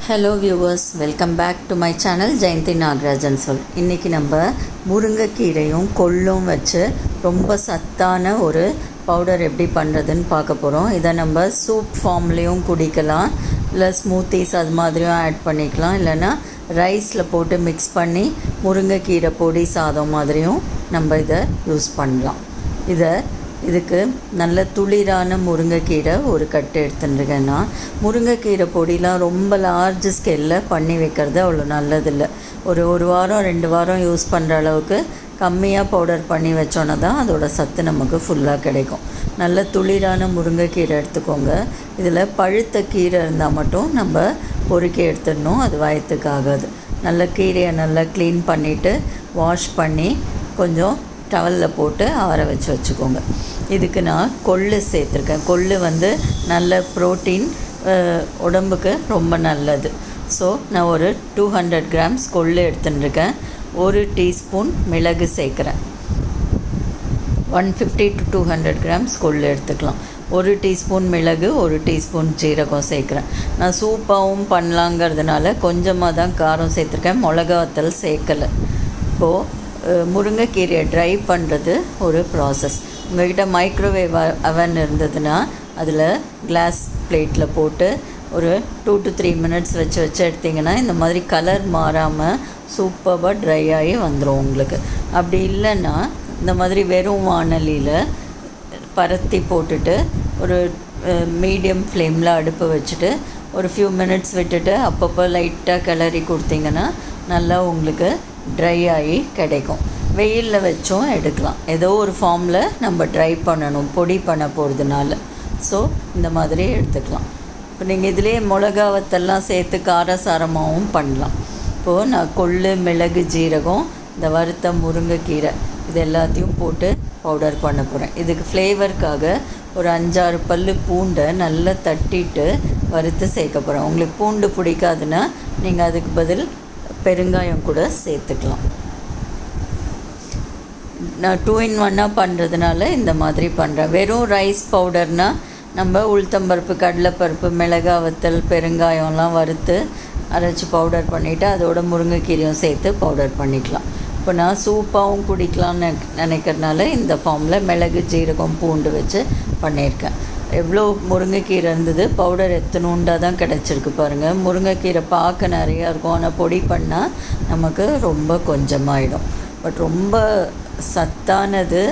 Hello viewers, welcome back to my channel Jayanthi Nagarajan Soul. இன்னைக்கு நம்ம முருங்கைக்கீரையும் கொள்ளும் வச்சு ரொம்ப சத்தான ஒரு பவுடர் எப்படி பண்றதுன்னு பார்க்க போறோம். இத நம்ம சூப் ஃபார்ம்லயும் குடிக்கலாம், இல்ல ஸ்மூத்திஸ் அது மாதிரியும் ஆட் பண்ணிக்கலாம், இல்லனா ரைஸ்ல போட்டு mix பண்ணி முருங்கைக்கீரை பொடி சாதம் மாதிரியும் நம்ம இத யூஸ் பண்ணலாம். இதுக்கு நல்ல துளிரான முருங்கைக்கீரை ஒரு கட்டு எடுத்துருக்கேன்னா, முருங்கைக்கீரை பொடிலாம் ரொம்ப லார்ஜ் ஸ்கேலில் பண்ணி வைக்கிறது அவ்வளோ நல்லதில்லை. ஒரு வாரம் 2 வாரம் யூஸ் பண்ணுற அளவுக்கு கம்மியாக பவுடர் பண்ணி வச்சோன்னா தான் அதோட சத்து நமக்கு ஃபுல்லாக கிடைக்கும். நல்ல துளிரான முருங்கைக்கீரை எடுத்துக்கோங்க. இதில் பழுத்த கீரை இருந்தால் மட்டும் நம்ம பொறுக்கி எடுத்துடணும், அது வயத்துக்கு ஆகாது. நல்ல கீரையை நல்லா க்ளீன் பண்ணிவிட்டு வாஷ் பண்ணி கொஞ்சம் டவலில் போட்டு ஆற வச்சுக்கோங்க. இதுக்கு நான் கொள்ளு சேர்த்துருக்கேன். கொள்ளு நல்ல ப்ரோட்டீன், உடம்புக்கு ரொம்ப நல்லது. ஸோ நான் ஒரு 200 கிராம்ஸ் கொள்ளு எடுத்துட்டுருக்கேன். 1 டீஸ்பூன் மிளகு சேர்க்குறேன். 150 to 200 கிராம்ஸ் கொள்ளு எடுத்துக்கலாம். 1 டீஸ்பூன் மிளகு, 1 டீஸ்பூன் ஜீரகம் சேர்க்குறேன். நான் சூப்பாகவும் பண்ணலாங்கிறதுனால கொஞ்சமாக தான் காரம் சேர்த்துருக்கேன், மிளகா வத்தல் சேர்க்கலை. இப்போது முருங்கைக்கீரையை ட்ரை பண்ணுறது ஒரு ப்ராசஸ். உங்கள்கிட்ட மைக்ரோவேவ் அவன் இருந்ததுன்னா அதில் கிளாஸ் பிளேட்டில் போட்டு ஒரு 2 to 3 மினிட்ஸ் வச்சு எடுத்திங்கன்னா இந்த மாதிரி கலர் மாறாமல் சூப்பராக ட்ரை ஆகி வந்துடும் உங்களுக்கு. அப்படி இல்லைன்னா இந்த மாதிரி வெறும் வாணலியில் பரத்தி போட்டுட்டு ஒரு மீடியம் ஃப்ளேமில் அடுப்பு வச்சுட்டு ஒரு ஃபியூ மினிட்ஸ் விட்டுட்டு அப்பப்போ லைட்டாக கிளறி கொடுத்தீங்கன்னா நல்லா உங்களுக்கு ட்ரை ஆகி கிடைக்கும். வெயிலில் வச்சும் எடுக்கலாம். ஏதோ ஒரு ஃபார்மில் நம்ம ட்ரை பண்ணணும், பொடி பண்ண போகிறதுனால. ஸோ இந்த மாதிரி எடுத்துக்கலாம். இப்போ நீங்கள் இதிலே மிளகா வத்தெல்லாம் சேர்த்து காரசாரமாகவும் பண்ணலாம். இப்போது நான் கொள்ளு, மிளகு, ஜீரகம், இந்த வறுத்த முருங்கைக்கீரை இது எல்லாத்தையும் போட்டு பவுடர் பண்ண போகிறேன். இதுக்கு ஃப்ளேவருக்காக ஒரு 5-6 பல்லு பூண்டை நல்லா தட்டிட்டு வறுத்து சேர்க்க போகிறேன். உங்களுக்கு பூண்டு பிடிக்காதுன்னா நீங்கள் அதுக்கு பதில் பெருங்காயம் கூட சேர்த்துக்கலாம். நான் 2 in 1 பண்ணுறதுனால இந்த மாதிரி பண்ணுறேன். வெறும் ரைஸ் பவுடர்னால் நம்ம உளுத்தம்பருப்பு, கடலைப்பருப்பு, மிளகா வத்தல், பெருங்காயம்லாம் வறுத்து அரைச்சி பவுடர் பண்ணிவிட்டு அதோட முருங்கைக்கீரையும் சேர்த்து பவுடர் பண்ணிக்கலாம். இப்போ நான் சூப்பாகவும் குடிக்கலாம்னு நினைக்கிறதுனால இந்த ஃபார்மில் மிளகு, ஜீரகம், பூண்டு வச்சு பண்ணியிருக்கேன். எவ்வளோ முருங்கைக்கீரை இருந்தது, பவுடர் எத்தணுண்டாக தான் கிடச்சிருக்கு பாருங்கள். முருங்கைக்கீரை பார்க்க நிறையா இருக்கும், ஆனால் பொடி பண்ணால் நமக்கு ரொம்ப கொஞ்சமாகிடும். பட் ரொம்ப சத்தானது,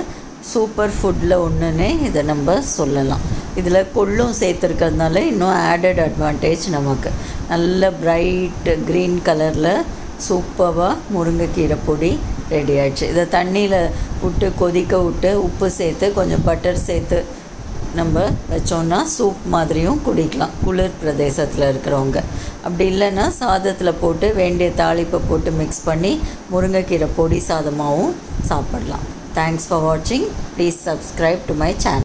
சூப்பர் ஃபுட்டில் ஒன்றுன்னே இதை நம்ம சொல்லலாம். இதில் கொள்ளும் சேர்த்துருக்கிறதுனால இன்னும் ஆடட் அட்வான்டேஜ் நமக்கு. நல்ல பிரைட் க்ரீன் கலரில் சூப்பராக முருங்கைக்கீரை பொடி ரெடி ஆகிடுச்சு. இதை தண்ணியில் விட்டு கொதிக்க விட்டு உப்பு சேர்த்து கொஞ்சம் பட்டர் சேர்த்து நம்ம வச்சோன்னா சூப் மாதிரியும் குடிக்கலாம் குளிர் பிரதேசத்தில் இருக்கிறவங்க. அப்படி இல்லைன்னா சாதத்தில் போட்டு வேண்டிய தாளிப்பை போட்டு மிக்ஸ் பண்ணி முருங்கைக்கீரை பொடி சாதமாகவும் சாப்பிடலாம். தேங்க்ஸ் ஃபார் வாட்சிங். Please subscribe to my channel.